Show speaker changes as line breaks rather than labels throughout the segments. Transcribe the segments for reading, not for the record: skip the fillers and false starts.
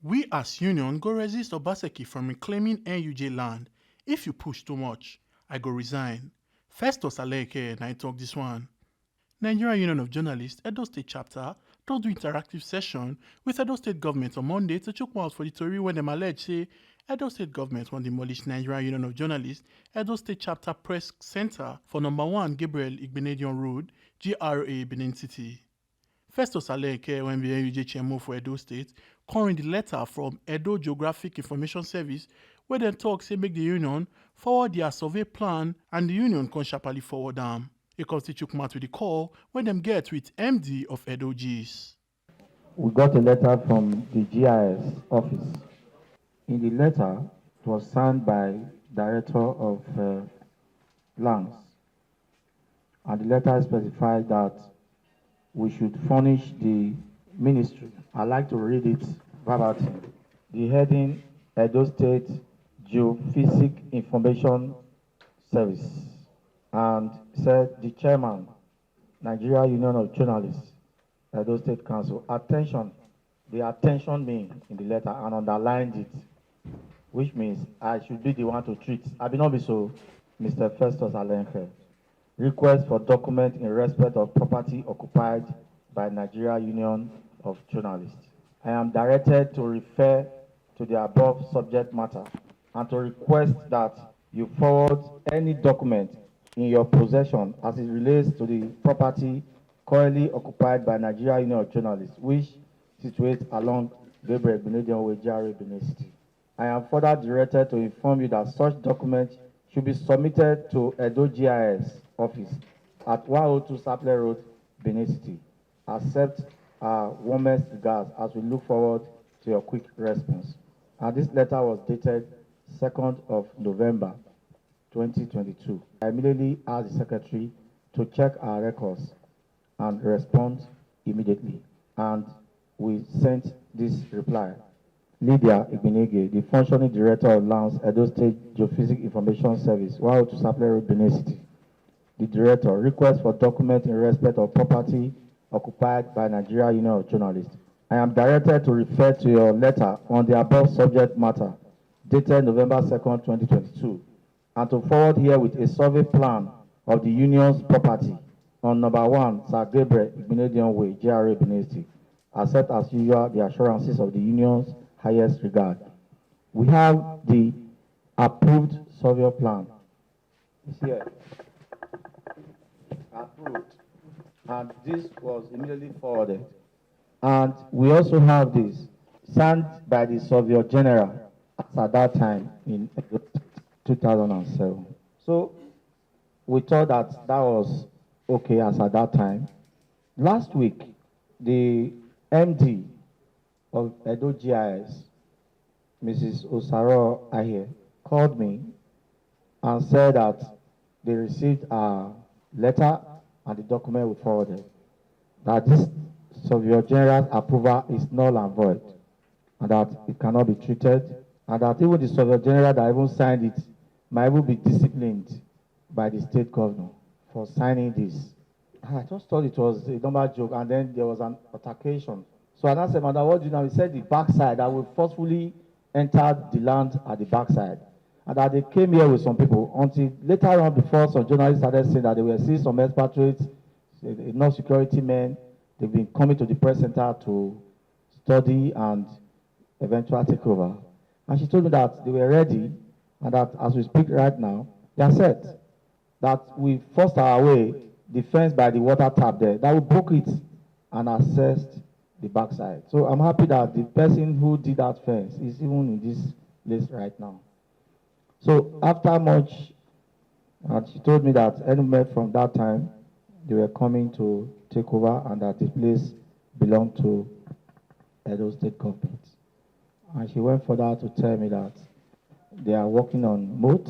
We as union go resist Obaseki from reclaiming NUJ land. If you push too much, I go resign. Festus Alenkhe na talk this one. Nigerian Union of Journalists, Edo State Chapter, don do interactive session with Edo State Government on Monday to chook mouth for the tori when dem allege say Edo State Government wan demolish Nigerian Union of Journalists, Edo State Chapter Press Center for No. 1 Gabriel Igbenedion Road, GRA, Benin City. Festus Alenkhe, when be NUJ chairman for Edo State, come read the letter from Edo Geographic Information Service where dem talk say make the union forward their survey plan and the union come sharply forward am. E come still chook mouth with the call when dem get with MD of Edo G's.
We got a letter from the GIS office. In the letter, it was signed by Director of Lands, and the letter specified that we should furnish the ministry. I'd like to read it verbatim. The heading, Edo State Geophysics Information Service, and said the chairman, Nigeria Union of Journalists, Edo State Council. Attention, the attention me in the letter and underlined it, which means I should be the one to treat. I will not be so, Mr. Festus Alenkhe. Request for document in respect of property occupied by Nigeria Union of Journalists. I am directed to refer to the above subject matter and to request that you forward any document in your possession as it relates to the property currently occupied by Nigeria Union of Journalists, which situates along Gabriel Igbenedion Way, GRA, Benin City. I am further directed to inform you that such document should be submitted to Edo GIS office at 102 Sapler Road, Benin City. Accept our warmest regards as we look forward to your quick response. And this letter was dated 2nd of November 2022. I immediately asked the secretary to check our records and respond immediately. And we sent this reply. Lydia Igbenege, the functioning director of Lands, Edo State Geophysics Information Service, 102 Sapler Road, Benin City. The director, request for document in respect of property occupied by Nigeria Union of Journalists. I am directed to refer to your letter on the above subject matter, dated November 2nd, 2022, and to forward here with a survey plan of the union's property on No. 1 Sir Gabriel Igbenedion Way, GRA, Benin City. Accept as usual the assurances of the union's highest regard. We have the approved survey plan. It's here. Approved. And this was immediately forwarded. And we also have this signed by the Surveyor General at that time in 2007. So we thought that that was okay as at that time. Last week, the MD of Edo GIS, Mrs. Osaro Ahe, called me and said that they received a letter and the document we forwarded, that this Surveyor General's approval is null and void, and that it cannot be treated, and that even the Surveyor General that even signed it might even be disciplined by the state governor for signing this. I just thought it was a normal joke, and then there was an altercation. So I asked him, Madam, what do you know? He said the backside, that we forcefully entered the land at the backside, and that they came here with some people until later on, before some journalists started saying that they were seeing some expatriates, enough security men. They've been coming to the press center to study and eventually take over. And she told me that they were ready, and that as we speak right now, they are set. That we forced our way, the fence by the water tap there, that we broke it and accessed the backside. So I'm happy that the person who did that fence is even in this place right now. So after much, she told me that any moment from that time, they were coming to take over and that the place belonged to Edo State Government. And she went further to tell me that they are working on moat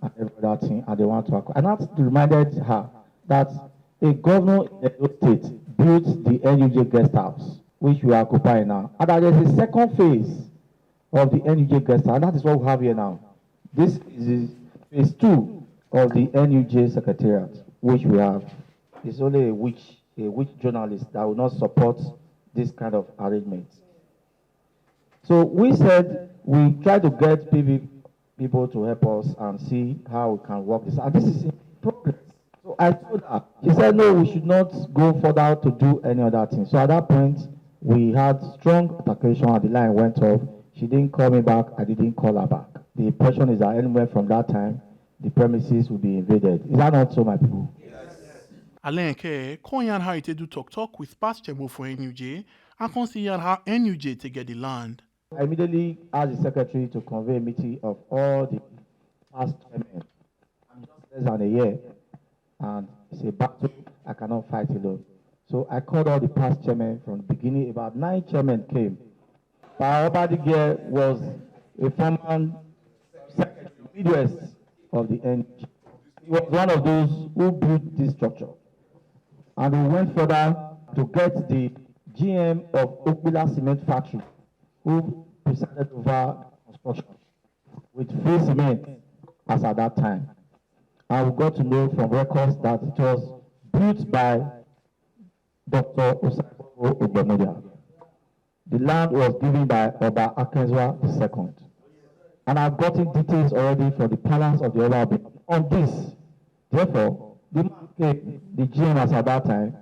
and every other thing, and they want to acquire. And that reminded her that a governor in Edo State built the NUJ guest house, which we are occupying now. And that there's a second phase of the NUJ guest house, and that is what we have here now. This is phase 2 of the NUJ Secretariat, which we have. It's only a witch journalist that will not support this kind of arrangement. So we said we try to get people to help us and see how we can work this. And this is in progress. So I told her, she said, no, we should not go further to do any other thing. So at that point, we had strong altercation and the line went off. She didn't call me back, I didn't call her back. The impression is that anywhere from that time, the premises will be invaded. Is that not so, my people?
Alenkhe kon yarn how it do talk with past chairman for NUJ and kon see yarn how NUJ to get the land.
I immediately asked the secretary to convey a meeting of all the past chairmen. I'm just less than a year, and it's a battle I cannot fight alone. So I called all the past chairmen from the beginning. About 9 chairmen came. Baobadi was a former secretary, Midwest of the NUJ. He was one of those who built this structure. And we went further to get the GM of Okbila Cement Factory, who presided over construction with free cement as at that time. And we got to know from records that it was built by Dr. Obaseki. The land was given by Oba Akenzwa II. And I've gotten details already for the palace of the Oba on this. Therefore, the man came, the GM as at that time,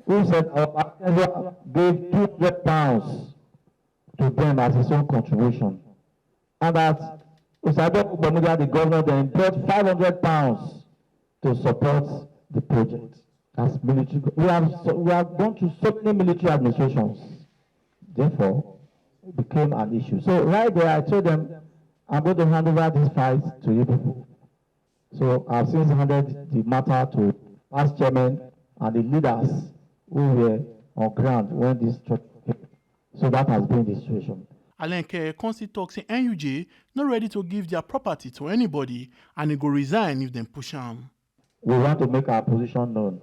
who said Oba Akenzwa gave £200 to them as his own contribution. And that Osado Ubamudia, the governor, then brought £500 to support the project as military. We have gone to so many military administrations. Therefore, it became an issue. So right there, I told them, I'm going to hand over this fight to you people. So I've since handed the matter to past chairman and the leaders who were on ground when this struck came. So that has been the situation.
Alenkhe constantly talks in NUJ not ready to give their property to anybody and he go resign if them push him.
We want to make our position known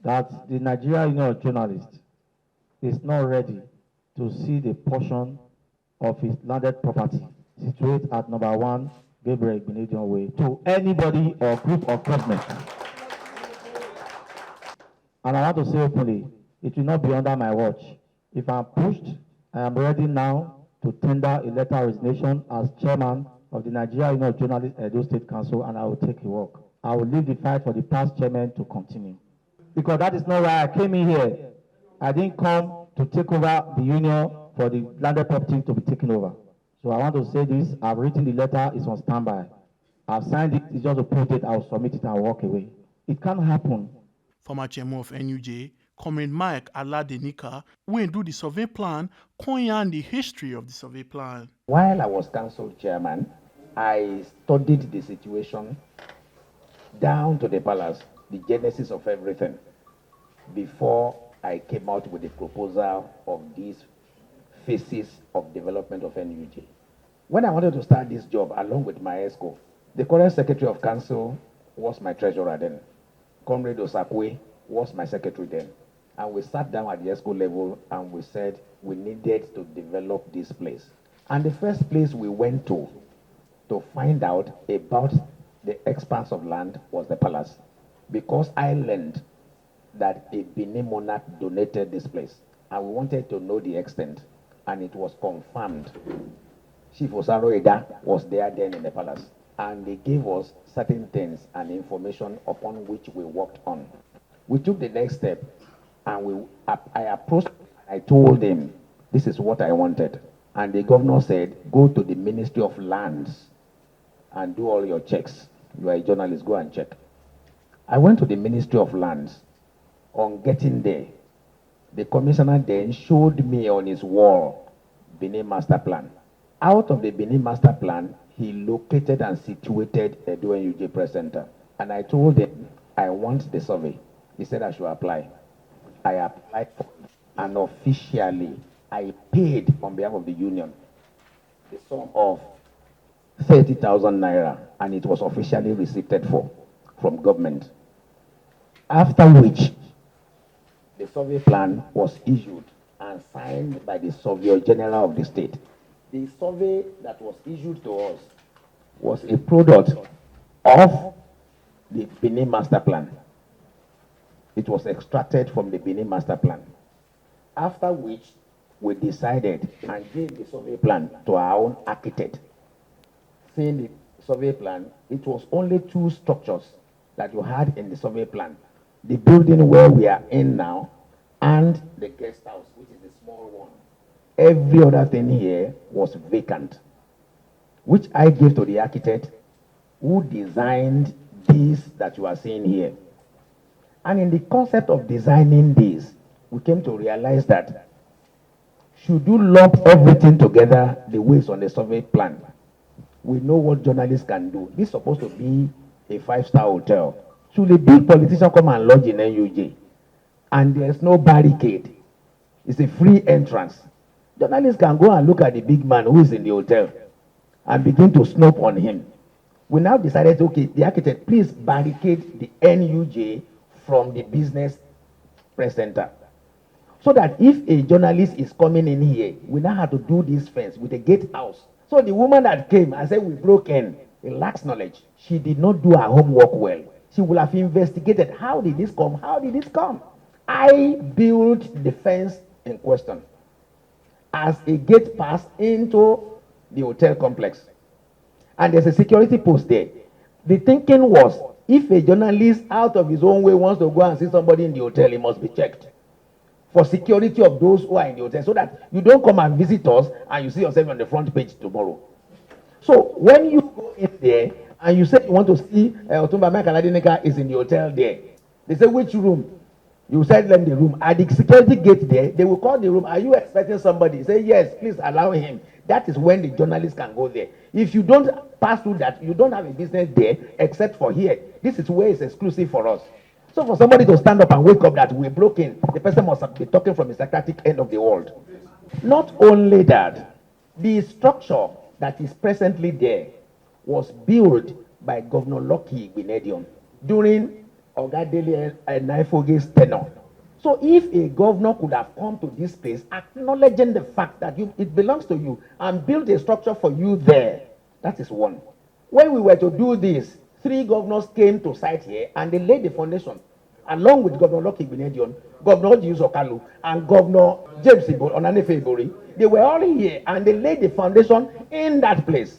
that the Nigeria Union of Journalists is not ready to see the portion of his landed property situated at number 1 Gabriel Igbinedion Way to anybody or group of government. And I want to say openly, it will not be under my watch. If I'm pushed, I am ready now to tender a letter of resignation as chairman of the Nigeria Union of Journalists Edo State Council, and I will take a walk. I will leave the fight for the past chairman to continue. Because that is not why I came in here. I didn't come to take over the union for the landed property to be taken over. So I want to say this, I've written the letter, it's on standby. I've signed it, it's just to print it, I'll submit it and walk away. It can't happen.
Former chairman of NUJ, Comrade Mike Aladenika, when do the survey plan, kon yarn the history of the survey plan.
While I was council chairman, I studied the situation down to the palace, the genesis of everything, before I came out with the proposal of these phases of development of NUJ. When I wanted to start this job along with my ESCO, the current secretary of council was my treasurer then. Comrade Osakwe was my secretary then. And we sat down at the ESCO level and we said we needed to develop this place. And the first place we went to find out about the expanse of land was the palace. Because I learned that a Benin monarch donated this place. And we wanted to know the extent. And it was confirmed. Chief Osaro Eda was there then in the palace. And they gave us certain things and information upon which we worked on. We took the next step and I approached, I told him, this is what I wanted. And the governor said, go to the Ministry of Lands and do all your checks. You are a journalist, go and check. I went to the Ministry of Lands. On getting there, the commissioner then showed me on his wall Benin Master Plan. Out of the Benin Master Plan, he located and situated Edo NUJ Press Center. And I told him, I want the survey. He said I should apply. I applied for it. And officially, I paid on behalf of the union the sum of 30,000 naira, and it was officially receipted for from government. After which, the survey plan was issued and signed by the Surveyor General of the state. The survey that was issued to us was a product of the Benin Master Plan. It was extracted from the Benin Master Plan. After which, we decided and gave the survey plan to our own architect. Seeing the survey plan, it was only 2 structures that you had in the survey plan. The building where we are in now and the guest house, which is a small one. Every other thing here was vacant, which I gave to the architect who designed this that you are seeing here. And in the concept of designing this, we came to realize that should you lump everything together the way it's on the survey plan, we know what journalists can do. This is supposed to be a 5-star hotel. Should a big politician come and lodge in NUJ and there's no barricade, it's a free entrance, journalists can go and look at the big man who is in the hotel and begin to snoop on him. We now decided, okay, the architect, please barricade the NUJ from the business press center. So that if a journalist is coming in here, we now have to do this fence with a gatehouse. So the woman that came and said we broke in, he lacks knowledge. She did not do her homework well. She will have investigated, how did this come? How did this come? I built the fence in question as a gate pass into the hotel complex. And there's a security post there. The thinking was, if a journalist out of his own way wants to go and see somebody in the hotel, he must be checked for security of those who are in the hotel, so that you don't come and visit us and you see yourself on the front page tomorrow. So when you go in there and you say you want to see Otumba Mike Aladineka is in the hotel there, they say, which room? You said them the room. At the security gate there, they will call the room. Are you expecting somebody? Say, yes, please allow him. That is when the journalist can go there. If you don't pass through that, you don't have a business there except for here. This is where it's exclusive for us. So for somebody to stand up and wake up that we broke in, the person must be talking from the psychiatric end of the world. Not only that, the structure that is presently there was built by Governor Lucky Igbinedion during Ogadele Naifoge's tenure. So if a governor could have come to this place acknowledging the fact that it belongs to you and build a structure for you there, that is one. When we were to do this, 3 governors came to site here and they laid the foundation along with Governor Lucky Igbinedion, Governor Oji Uzokalu, and Governor James Onanefe Ibori. They were all here and they laid the foundation in that place.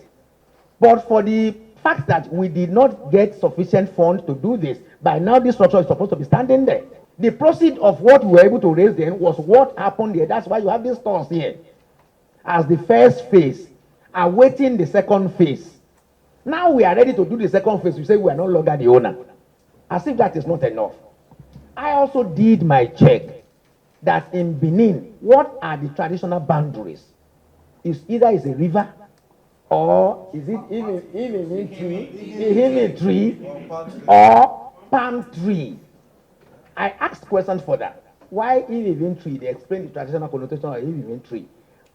But for the fact that we did not get sufficient funds to do this, by now this structure is supposed to be standing there. The proceeds of what we were able to raise then was what happened here. That's why you have these stores here as the first phase, awaiting the second phase. Now we are ready to do the second phase. We say we are no longer the owner. As if that is not enough. I also did my check that in Benin, what are the traditional boundaries? Either it's a river, or is it even tree, or palm tree? I asked questions for that. Why even tree? They explained the traditional connotation of even tree.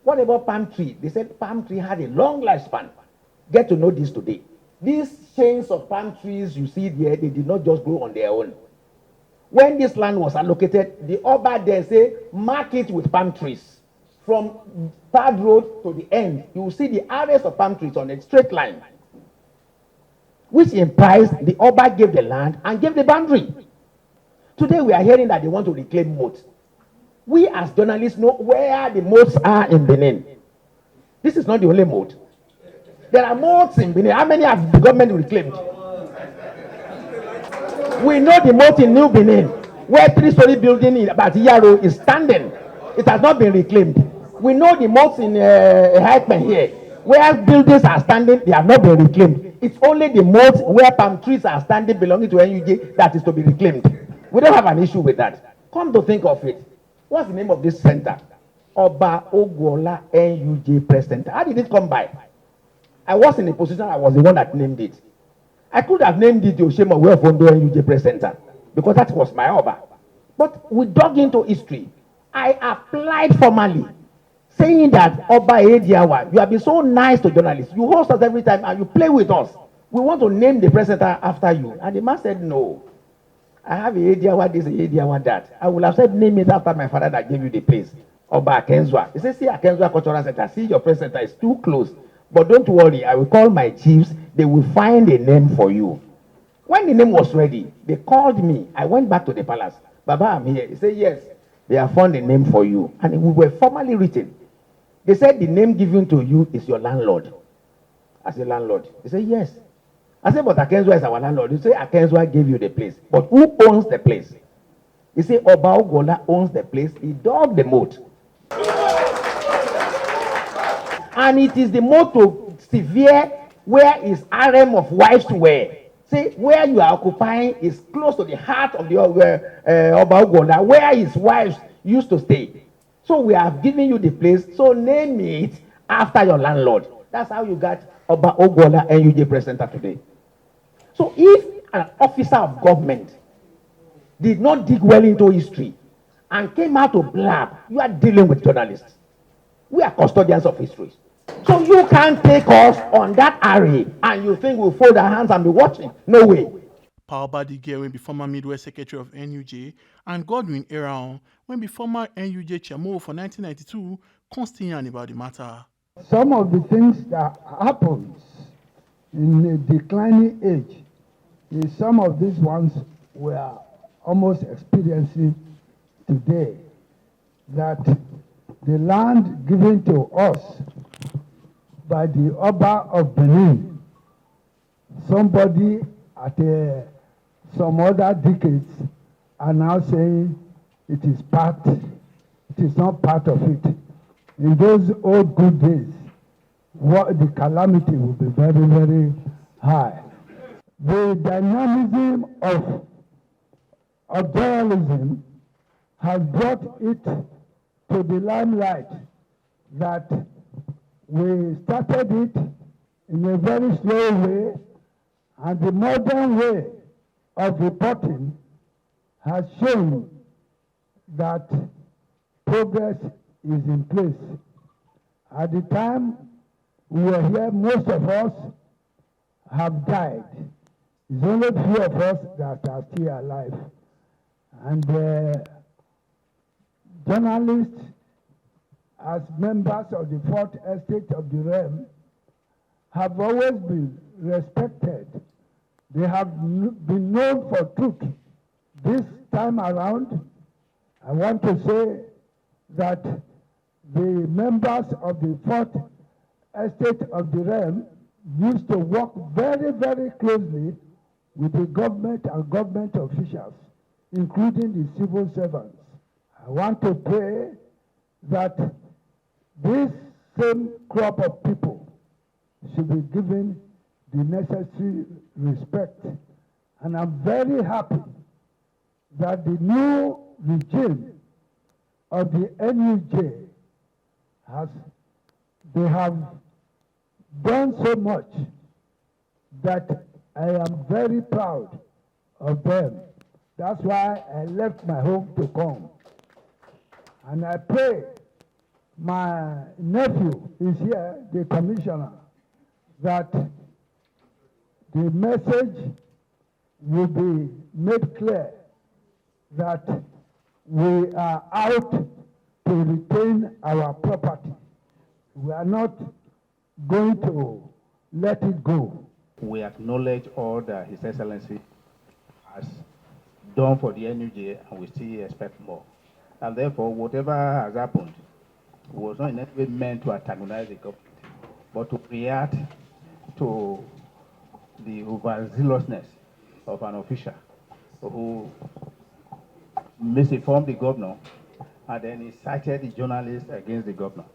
What about palm tree? They said palm tree had a long lifespan. Get to know this today. These chains of palm trees you see there, they did not just grow on their own. When this land was allocated, the Oba there say, mark it with palm trees. From Third Road to the end, you will see the areas of palm trees on a straight line. Which implies the Oba gave the land and gave the boundary. Today we are hearing that they want to reclaim moats. We as journalists know where the moats are in Benin. This is not the only moat. There are moats in Benin. How many have the government reclaimed? We know the moat in New Benin, where 3-story building in Batiyaro is standing. It has not been reclaimed. We know the moats in Haikmen here, where buildings are standing, they have not been reclaimed. It's only the moats where palm trees are standing belonging to NUJ that is to be reclaimed. We don't have an issue with that. Come to think of it, what's the name of this center? Oba Ogwola NUJ Press Center. How did it come by? I was in a position, I was the one that named it. I could have named it Oshema Welfondo NUJ Press Center because that was my Oba. But we dug into history. I applied formally, saying that Oba Ediawa, you have been so nice to journalists. You host us every time and you play with us. We want to name the press center after you. And the man said, no. I have a Ediawa this, a Ediawa that. I would have said, name it after my father that gave you the place. Oba Akenzwa. He said, see Akenzwa Cultural Center. See, your press center is too close. But don't worry, I will call my chiefs. They will find a name for you. When the name was ready, they called me. I went back to the palace. Baba, I'm here. He said, yes. They have found a name for you. And we were formally written. They said the name given to you is your landlord. I said, landlord? They said, yes. I said, but Akenzwa is our landlord. You say Akenzwa gave you the place. But who owns the place? He said, Oba Ogola owns the place. He dug the moat. And it is the moat to severe where his harem of wives were. See, where you are occupying is close to the heart of the Oba Ogola, where his wives used to stay. So we have given you the place, so name it after your landlord. That's how you got Oba Ogola NUJ presenter today. So if an officer of government did not dig well into history and came out to blab, you are dealing with journalists. We are custodians of history. So you can't take us on that array and you think we'll fold our hands and be watching. No way.
Power Body Girl when be former Midwest Secretary of NUJ, and Godwin Eraon when be former NUJ chairman for 1992, constantly about the matter.
Some of the things that happens in a declining age is some of these ones we are almost experiencing today, that the land given to us by the Oba of Benin, somebody at some other decades are now saying it is not part of it. In those old good days, the calamity will be very, very high. The dynamism of journalism has brought it to the limelight that we started it in a very slow way, and the modern way of reporting has shown that progress is in place. At the time we were here, most of us have died. It's only few of us that are still alive. And journalists, as members of the Fourth Estate of the Realm, have always been respected. They have been known for truth. This time around, I want to say that the members of the Fourth Estate of the Realm used to work very, very closely with the government and government officials, including the civil servants. I want to pray that this same crop of people should be given the necessary respect. And I'm very happy that the new regime of the NUJ they have done so much that I am very proud of them. That's why I left my home to come. And I pray my nephew is here, the commissioner, that the message will be made clear that we are out to retain our property. We are not going to let it go.
We acknowledge all that His Excellency has done for the NUJ, and we still expect more. And therefore, whatever has happened was not in any way meant to antagonize the government, but to react to the overzealousness of an official who misinformed the governor and then incited the journalist against the governor,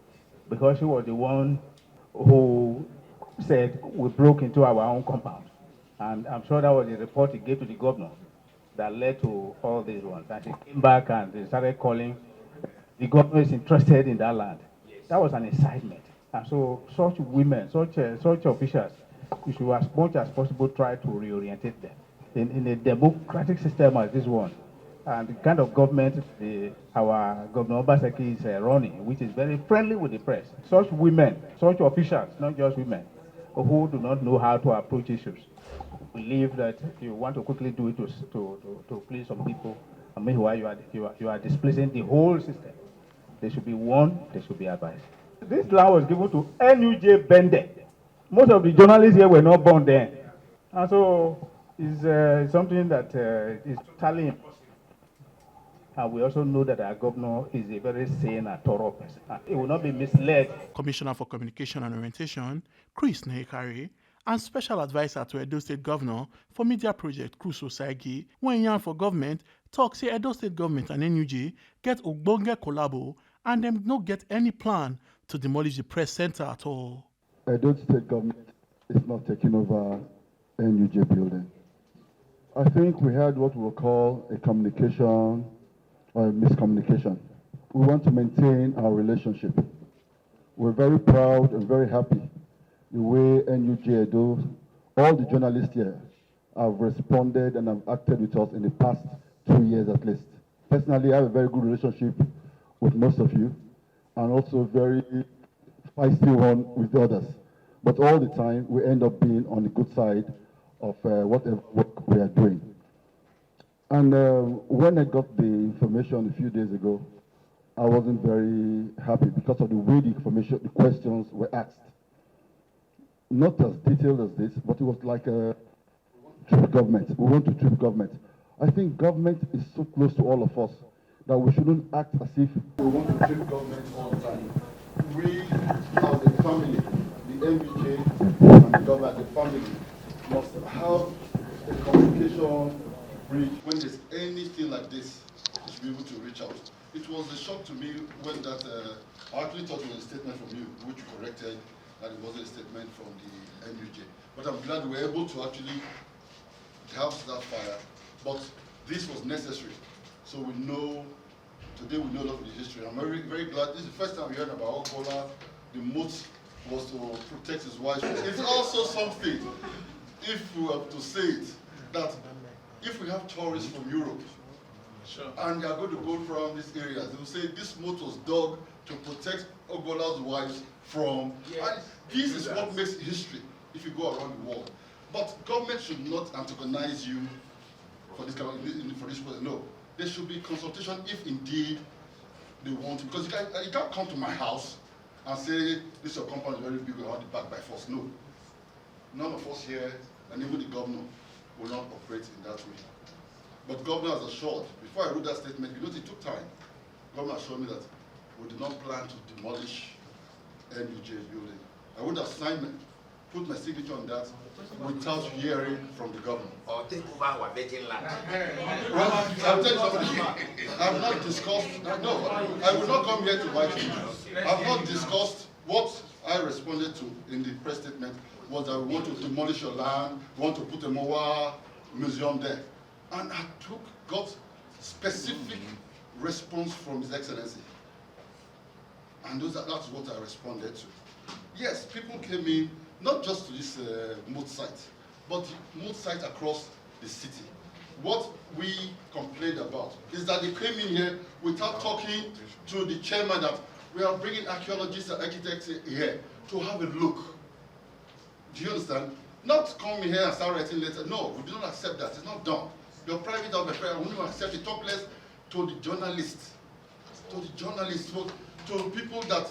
because she was the one who said we broke into our own compound. And I'm sure that was the report he gave to the governor that led to all these ones. And she came back and they started calling, the governor is interested in that land. That was an incitement. And so such women, such officials, you should as much as possible try to reorientate them. In a democratic system like this one, and the kind of government our Governor Obaseki is running, which is very friendly with the press, such women, such officials, not just women, who do not know how to approach issues, believe that you want to quickly do it to please some people, and meanwhile you are displacing the whole system. They should be warned, they should be advised. This land was given to NUJ Bende. Most of the journalists here were not born then. And so it's something that is totally impossible.
And we also know that our governor is a very sane and thorough person. He will not be misled.
Commissioner for Communication and Orientation, Chris Nehekari, and Special Advisor to Edo State Governor for Media Project, Chris Osaigi, when yarn for government, talk say Edo State Government and NUJ get ogbonge collabo and them no get any plan to demolish the press center at all.
Edo State Government is not taking over NUJ building. I think we had what we will call a communication or a miscommunication. We want to maintain our relationship. We're very proud and very happy the way NUJ Edo, all the journalists here have responded and have acted with us in the past 2 years at least. Personally, I have a very good relationship with most of you and also very feisty one with the others. But all the time, we end up being on the good side of whatever work we are doing. And when I got the information a few days ago, I wasn't very happy because of the way the information, the questions were asked. Not as detailed as this, but it was like a trip government. We want to trip government. I think government is so close to all of us that we shouldn't act as if we want to trip government all the time. We, as a family, the NUJ and the government, the family, must have a communication bridge. When there's anything like this, you should be able to reach out. It was a shock to me when that, I actually thought it was a statement from you, which you corrected, that it wasn't a statement from the NUJ. But I'm glad we were able to actually have that fire. But this was necessary. So we know, today we know a lot of the history. I'm very, very glad. This is the first time we heard about Okola. The moat was to protect his wife. It's also something, if we have to say it, that if we have tourists from Europe, and they are going to go from these areas, they will say this moat was dug to protect Ogola's wives from. And this is what makes history if you go around the world. But government should not antagonize you for this kind of, for this person. No, there should be consultation if indeed they want to. Because you can't come to my house and say this your compound is very big, we want it back by force. No, none of us here, and even the governor, will not operate in that way. But governor has assured, before I wrote that statement, you know it took time. Governor assured me that we did not plan to demolish NUJ building. I would have signed it, put my signature on that without hearing from the governor.
Or take over our vacant land.
Well, I'll tell you something. I've not discussed, no, I will not come here to fight you. I've not discussed what I responded to in the press statement was that we want to demolish your land, we want to put a MOA museum there. And I got specific response from His Excellency. And that's what I responded to. Yes, people came in, not just to this moat site, but moat site across the city. What we complained about is that they came in here without talking to the chairman that we are bringing archaeologists and architects here to have a look. Do you understand? Not come here and start writing letters. No, we do not accept that. It's not done. Your private affair, we don't accept it. Talk less to the journalists, to people that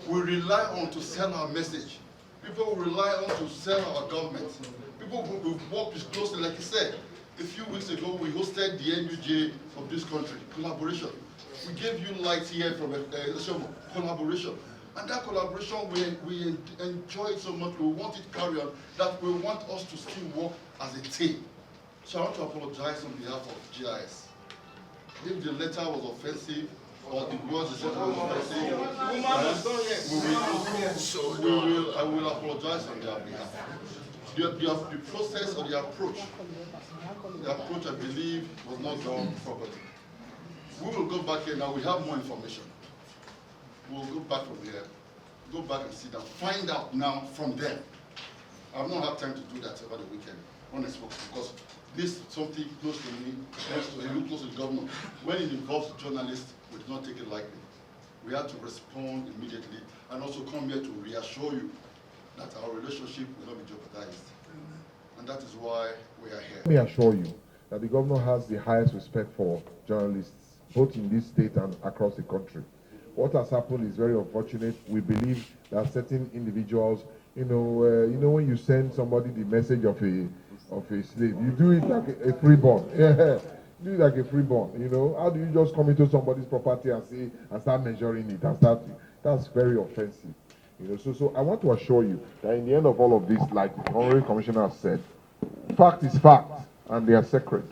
we rely on to sell our message. People we rely on to sell our government. People who we've worked with closely, like you said. A few weeks ago, we hosted the NUJ of this country, collaboration. We gave you lights here from collaboration. And that collaboration, we enjoy it so much, we want it to carry on, that we want us to still work as a team. So I want to apologize on behalf of GIS. If the letter was offensive, or the words they said was offensive, I will apologize on their behalf. The process or the approach, I believe, was not done properly. We will go back here now, we have more information. We'll go back from here, go back and sit down, find out now from them. I've not had time to do that over the weekend, honestly, because this is something close to me, close to the government. When it involves journalists, we do not take it lightly. We have to respond immediately and also come here to reassure you that our relationship will not be jeopardized. And that is why we are here.
Let me assure you that the governor has the highest respect for journalists, both in this state and across the country. What has happened is very unfortunate. We believe that certain individuals, when you send somebody the message of a slave, you do it like a freeborn. This is like a freeborn, you know. How do you just come into somebody's property and say and start measuring it and start? That's very offensive, you know. So I want to assure you that in the end of all of this, like the Honorary Commissioner said, fact is fact, and they are sacred.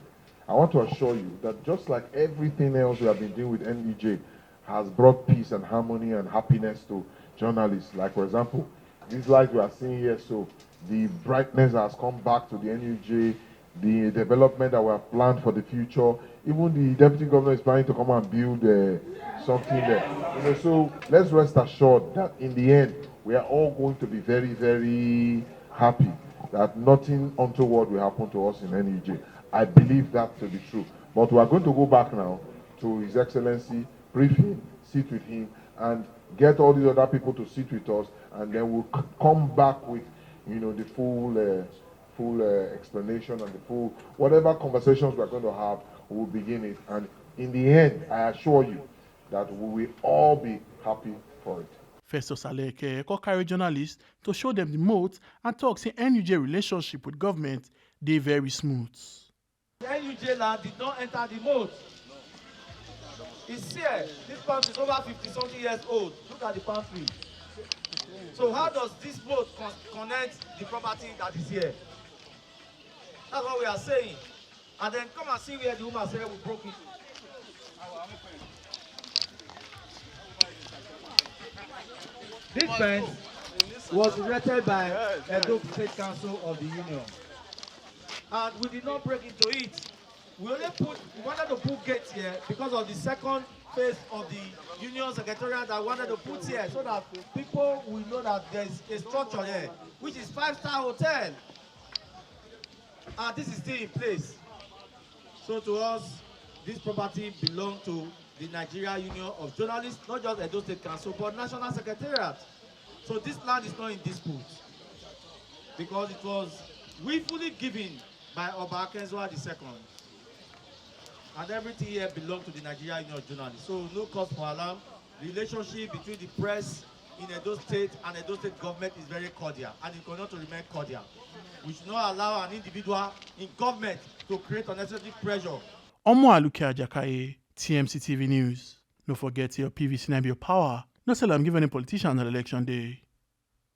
I want to assure you that just like everything else we have been doing with NUJ has brought peace and harmony and happiness to journalists. Like, for example, these lights we are seeing here, so the brightness has come back to the NUJ, the development that we have planned for the future. Even the deputy governor is planning to come and build something there. You know, so let's rest assured that in the end, we are all going to be very, very happy that nothing untoward will happen to us in NUJ. I believe that to be true. But we are going to go back now to His Excellency, brief him, sit with him, and get all these other people to sit with us, and then we'll come back with, you know, the full explanation and the full whatever conversations we're going to have. We'll begin it, and in the end, I assure you that we will all be happy for it.
Festus Alenkhe go carry journalists to show them the moat and talk say NUJ relationship with government dey very smooth.
The NUJ land did not enter the moat. It's here. This palm is over 50-something years old. Look at the palm tree. So how does this moat connect the property that is here? That's what we are saying. And then come and see where the woman said we broke it. This fence was erected by Edo State Council of the Union. And we did not break into it. We wanted to put gates here because of the second phase of the Union Secretariat that wanted to put here so that people will know that there's a structure here, which is 5-star hotel. And this is still in place. So to us, this property belongs to the Nigeria Union of Journalists, not just Edo State Council, but National Secretariat. So this land is not in dispute because it was willfully given by Obaseki II. And everything here belongs to the Nigeria Union of Journalists. So no cause for alarm. The relationship between the press in Edo State and Edo State government is very cordial, and it continues to remain cordial. We should not allow an individual in government to create unnecessary pressure.
Omo Aluke Ajakaye, TMC TV News. No forget your PVC and your power. No sell I'm giving a politician on election day.